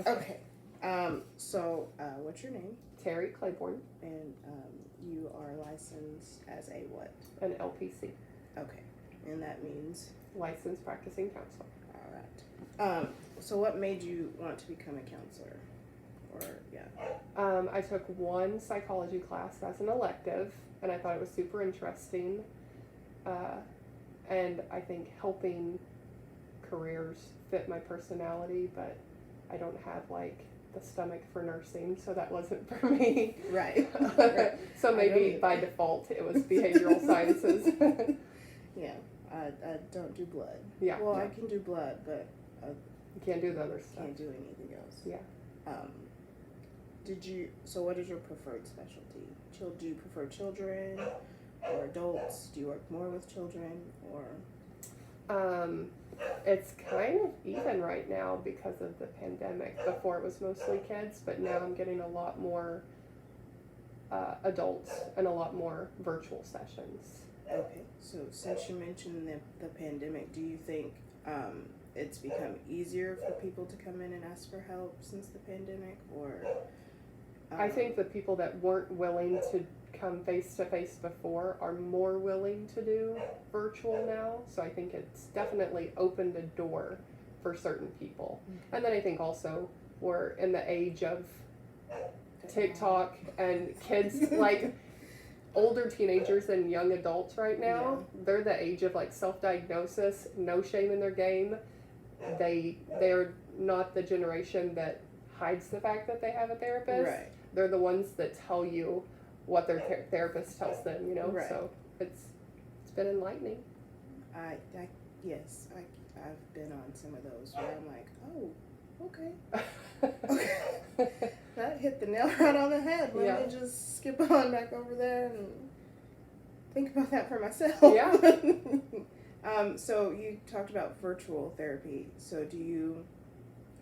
Okay. What's your name? Terry Claiborne, And you are licensed as a what? an LPC, Okay. And that means? licensed practicing counselor. All right. So what made you want to become a counselor? Or, yeah. I took one psychology class as an elective, and I thought it was super interesting. And I think helping careers fit my personality, but I don't have like the stomach for nursing, so that wasn't for me. Right. So maybe by default it was behavioral sciences. Yeah, I don't do blood. Yeah. Well, no. I can do blood, but You can't do the other stuff. can't do anything else. Yeah. So what is your preferred specialty? Do you prefer children or adults? Do you work more with children or? It's kind of even right now because of the pandemic. Before it was mostly kids, but now I'm getting a lot more adults and a lot more virtual sessions. Okay, so since you mentioned the pandemic, do you think it's become easier for people to come in and ask for help since the pandemic, or? I think the people that weren't willing to come face to face before are more willing to do virtual now. So I think it's definitely opened a door for certain people. And then I think also we're in the age of TikTok and kids like older teenagers and young adults right now. Yeah. They're the age of like self-diagnosis, no shame in their game. They're not the generation that hides the fact that they have a therapist. Right. They're the ones that tell you what their therapist tells them, you know. Right. So it's been enlightening. Yes, I've been on some of those where I'm like, oh, okay. That hit the nail right on the head. Let me just skip on back over there and think about that for myself. Yeah. So you talked about virtual therapy. So do you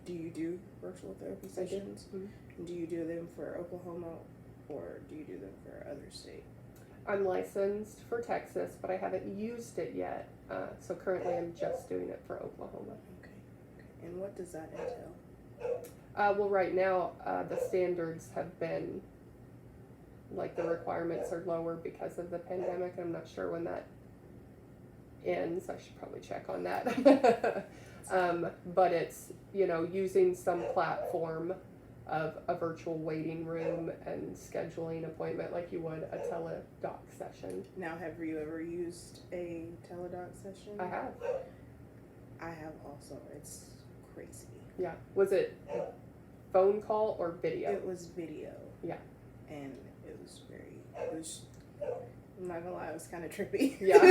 do virtual therapy sessions? Mm-hmm. Do you do them for Oklahoma or do you do them for other states? I'm licensed for Texas, but I haven't used it yet. So currently I'm just doing it for Oklahoma. Okay. And what does that entail? Well, right now, the standards have been, like, the requirements are lower because of the pandemic. I'm not sure when that ends. I should probably check on that. But it's, using some platform of a virtual waiting room and scheduling appointment like you would a teledoc session. Now, have you ever used a teledoc session? I have. I have also. It's crazy. Yeah. Was it phone call or video? It was video. Yeah. And I'm not gonna lie, it was kind of trippy. Yeah.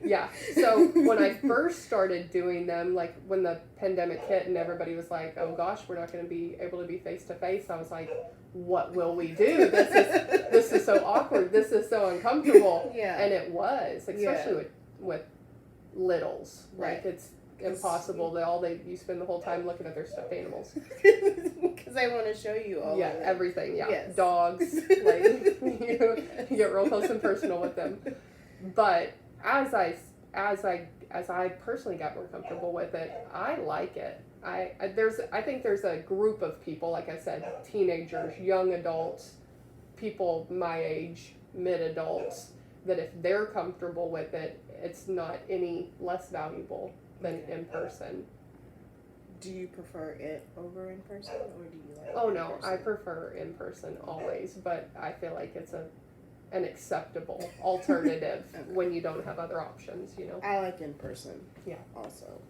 Yeah. So when I first started doing them, like when the pandemic hit and everybody was like, oh gosh, we're not going to be able to be face to face, I was like, what will we do? This is so awkward. This is so uncomfortable. Yeah. And it was, especially with littles. Right. Like it's impossible. You spend the whole time looking at their stuffed animals. Because I want to show you all. Yeah, of it. everything. Yeah, Yes. dogs. Like you get real close and personal with them. But as I personally got more comfortable with it, I like it. I think there's a group of people, like I said, teenagers, young adults, people my age, mid adults, that if they're comfortable with it, it's not any less valuable than in person. Do you prefer it over in person, or do you like? Oh no, I prefer in person always, but I feel like it's an acceptable alternative Okay. when you don't have other options, I like in person. Yeah. Also,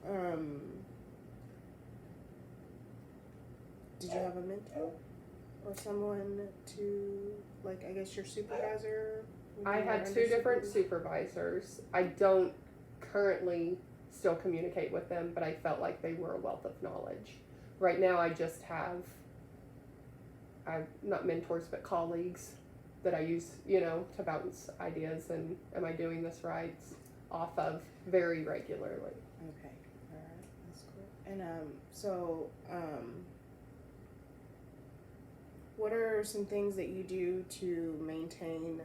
did you have a mentor or someone to, like, I guess your supervisor? I had two different supervisors. I don't currently still communicate with them, but I felt like they were a wealth of knowledge. Right now I just have, not mentors, but colleagues that I use, to bounce ideas and am I doing this right off of very regularly. Okay, alright, that's cool. And what are some things that you do to maintain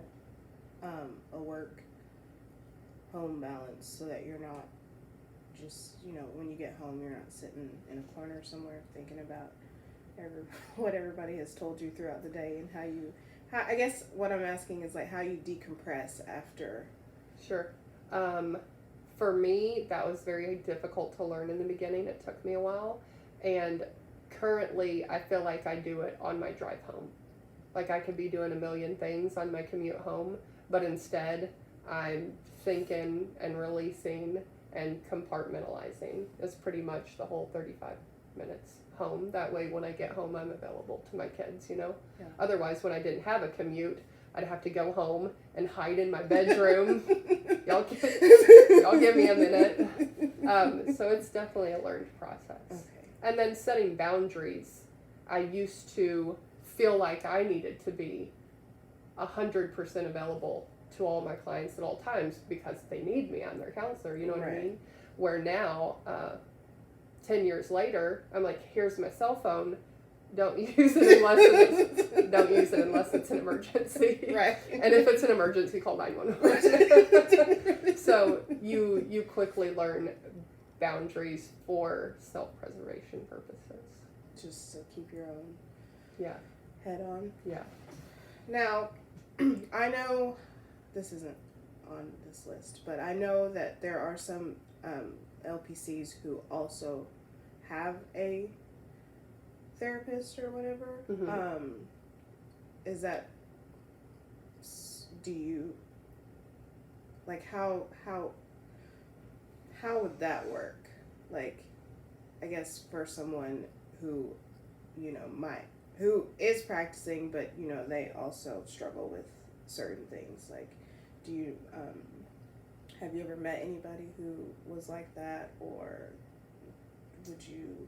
a work-home balance so that you're not just, when you get home, you're not sitting in a corner somewhere thinking about what everybody has told you throughout the day, and I guess what I'm asking is like how you decompress after. Sure. For me, that was very difficult to learn in the beginning. It took me a while. And currently, I feel like I do it on my drive home. Like I could be doing a million things on my commute home, but instead, I'm thinking and releasing and compartmentalizing is pretty much the whole 35 minutes home. That way, when I get home, I'm available to my kids, Yeah. Otherwise, when I didn't have a commute, I'd have to go home and hide in my bedroom. Y'all give me a minute. So it's definitely a learned process. Okay. And then setting boundaries. I used to feel like I needed to be 100% available to all my clients at all times because they need me. I'm their counselor, you know what I mean? Where now, 10 years later, I'm like, here's my cell phone. Don't use it unless it's an emergency. Right. And if it's an emergency, call 911. So you quickly learn boundaries for self-preservation purposes. Just to keep your own head on. Yeah. Now, I know this isn't on this list, but I know that there are some LPCs who also have a therapist or whatever. Mm-hmm. Is that, do you, like, how would that work? Like, I guess for someone who, who is practicing, but, they also struggle with certain things. Like, do you, have you ever met anybody who was like that, or would you?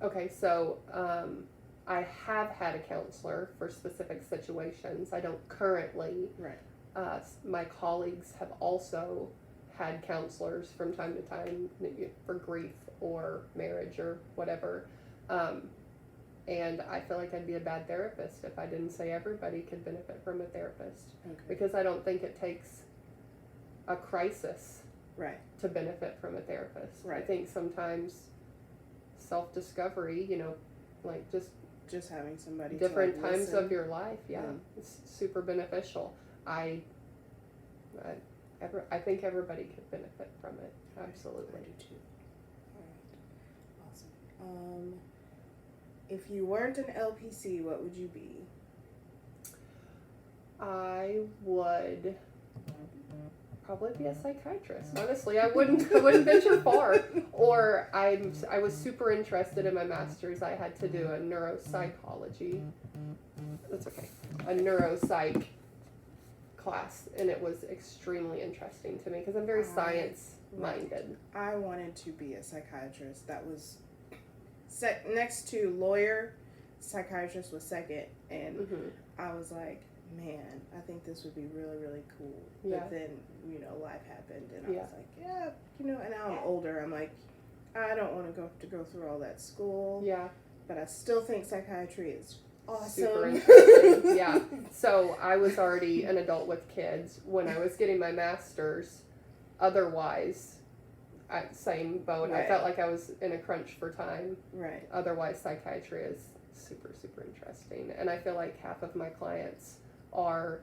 Okay, so I have had a counselor for specific situations. I don't currently. Right. My colleagues have also had counselors from time to time for grief or marriage or whatever. And I feel like I'd be a bad therapist if I didn't say everybody could benefit from a therapist. Okay. Because I don't think it takes a crisis Right. to benefit from a therapist. Right. I think sometimes self-discovery, like just having somebody different to, times listen. of your life, it's super beneficial. I think everybody could benefit from it. Absolutely. I do too. All right. Awesome. If you weren't an LPC, what would you be? I would probably be a psychiatrist. Honestly, I wouldn't venture far. Or I was super interested in my master's. I had to do a neuropsychology. That's okay. A neuropsych class, and it was extremely interesting to me because I'm very science minded. I wanted to be a psychiatrist. That was next to lawyer. Psychiatrist was second, and I was like, man, I think this would be really, really cool. Yeah. But then, life happened, and I was like, and now I'm older. I'm like, I don't want to go through all that school. Yeah. But I still think psychiatry is awesome. Super interesting. Yeah. So I was already an adult with kids when I was getting my master's. Otherwise, same boat. Right. I felt like I was in a crunch for time. Right. Otherwise, psychiatry is super, super interesting. And I feel like half of my clients are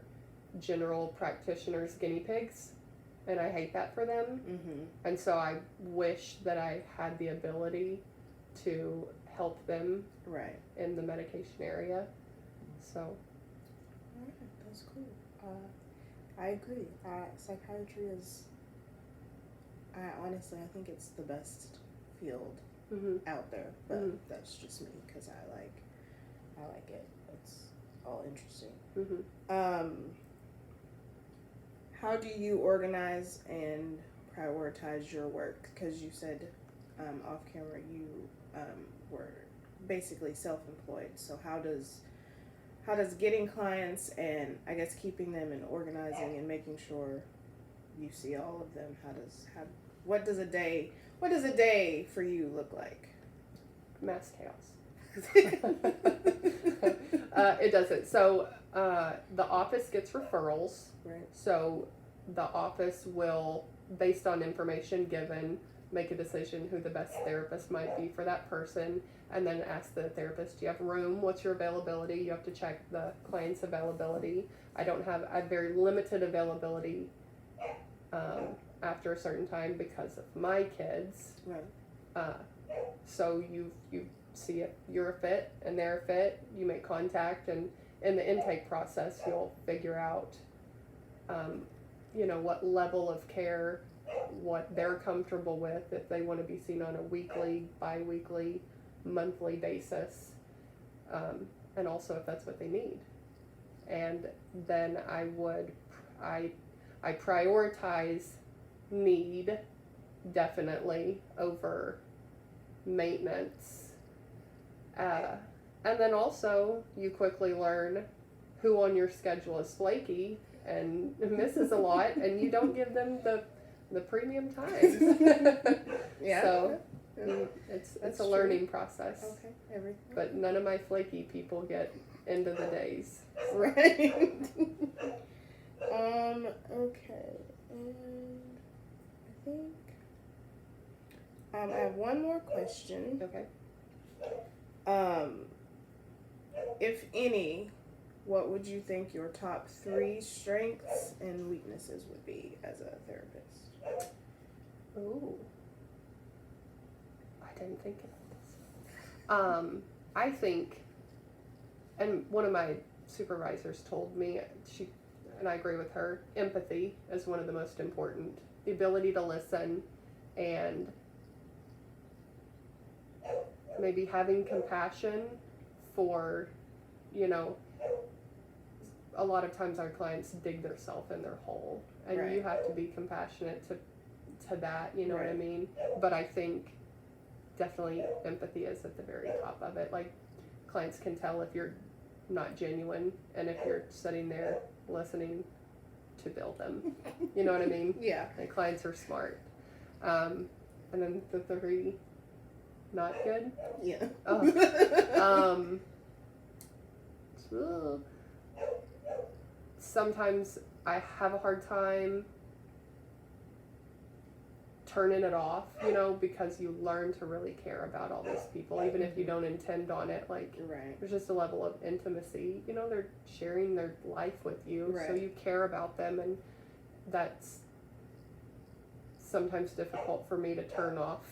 general practitioners guinea pigs, and I hate that for them. Mm-hmm. And so I wish that I had the ability to help them Right. in the medication area. So. All right, that's cool. I agree. Psychiatry is. Honestly, I think it's the best field out there, but that's just me because I like it. It's all interesting. How do you organize and prioritize your work? Because you said off camera you were basically self-employed. So how does getting clients and I guess keeping them and organizing and making sure you see all of them, what does a day for you look like? Mass chaos. It doesn't. So the office gets referrals. Right. So the office will, based on information given, make a decision who the best therapist might be for that person, and then ask the therapist, do you have room? What's your availability? You have to check the client's availability. I have very limited availability after a certain time because of my kids. Right. So you see if you're a fit and they're a fit, you make contact, and in the intake process, you'll figure out, what level of care, what they're comfortable with, if they want to be seen on a weekly, bi-weekly, monthly basis, and also if that's what they need. And then I prioritize need definitely over maintenance. And then also you quickly learn who on your schedule is flaky and misses a lot, and you don't give them the premium times. Yeah. So Yeah. it's a learning process. Okay. Everything. But none of my flaky people get end of the days. Right. Okay. And I think I have one more question. Okay. If any, what would you think your top 3 strengths and weaknesses would be as a therapist? Ooh. I didn't think about this. I think, and one of my supervisors told me, and I agree with her, empathy is one of the most important. The ability to listen and maybe having compassion for, a lot of times our clients dig themselves in their hole, and Right. you have to be compassionate to that, you know what I Right. mean? But I think definitely empathy is at the very top of it. Like, clients can tell if you're not genuine and if you're sitting there listening to build them. You know what I mean? Yeah. And clients are smart. And then the 3, not good. Yeah. Sometimes I have a hard time turning it off, because you learn to really care about all these people, even if you don't intend on it. Like, Right. there's just a level of intimacy. They're sharing their life with you, Right. so you care about them, and that's sometimes difficult for me to turn off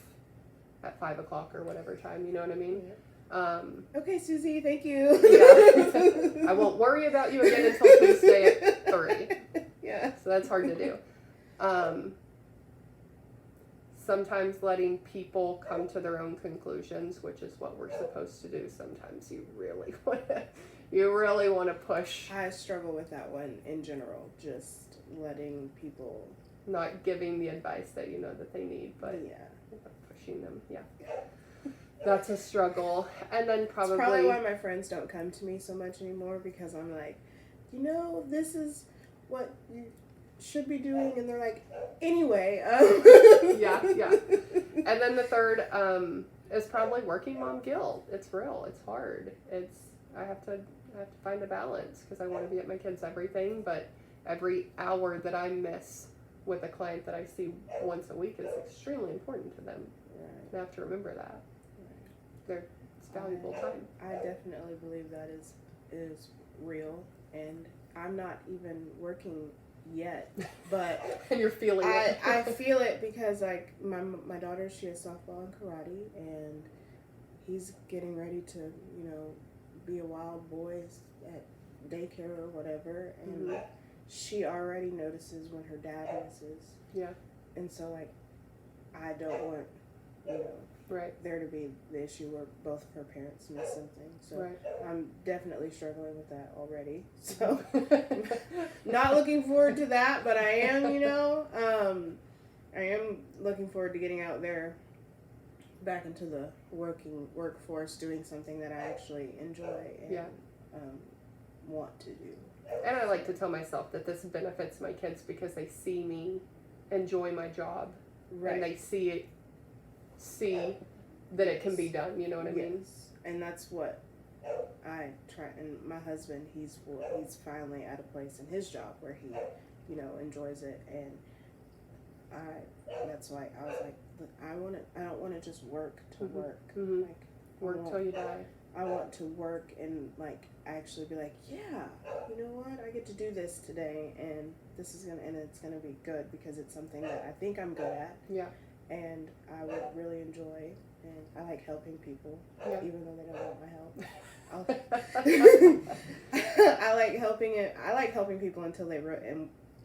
at 5 o'clock or whatever time. You know what I mean? Yeah. Okay, Susie, thank you. Yeah. I won't worry about you again until Tuesday at 3. Yeah. So that's hard to do. Sometimes letting people come to their own conclusions, which is what we're supposed to do. Sometimes you really want to push. I struggle with that one in general, just letting people. Not giving the advice that that they need, but pushing them. Yeah. That's a struggle. And then It's probably why my friends don't come to me so much anymore, because I'm like, this is what you should be doing, and they're like, anyway. Yeah. And then the 3rd is probably working mom guilt. It's real. It's hard. I have to find a balance, because I want to be at my kids' everything, but every hour that I miss with a client that I see once a week is extremely important to them. Right. I have to remember that. Right. It's valuable time. I definitely believe that is real, and I'm not even working yet, but And you're feeling it. I feel it, because like my daughter, she has softball and karate, and he's getting ready to be a wild boy at daycare or whatever, and she already notices when her dad misses. Yeah. And so like I don't want Right. there to be the issue where both of her parents miss something. So Right. I'm definitely struggling with that already. So not looking forward to that, but I am, I am looking forward to getting out there back into the workforce, doing something that I actually enjoy and want to do. And I like to tell myself that this benefits my kids because they see me enjoy my job. Right. And they see that it can be done, you know what I mean? And that's what I try. And my husband, he's finally at a place in his job where he, enjoys it. And that's why I was like, I don't want to just work to Mhm. work. Mhm. Like, Work till you die. I want to work and like actually be like, yeah, you know what? I get to do this today, and it's gonna be good because it's something that I think I'm good at. Yeah. And I would really enjoy, and I like helping people, Yeah. even though they don't want my help. I like helping it. I like helping people until they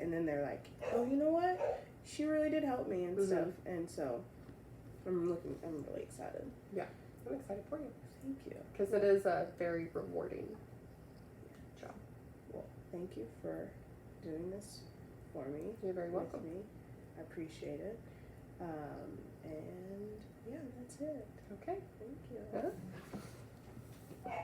and then they're like, oh, you know what? She really did help me and stuff. And so I'm really excited. Yeah, I'm excited for you. Thank you. Because it is a very rewarding job. Well, thank you for doing this for me. You're very with welcome. me. I appreciate it. And yeah, that's it. Okay. Thank you. Uh-huh.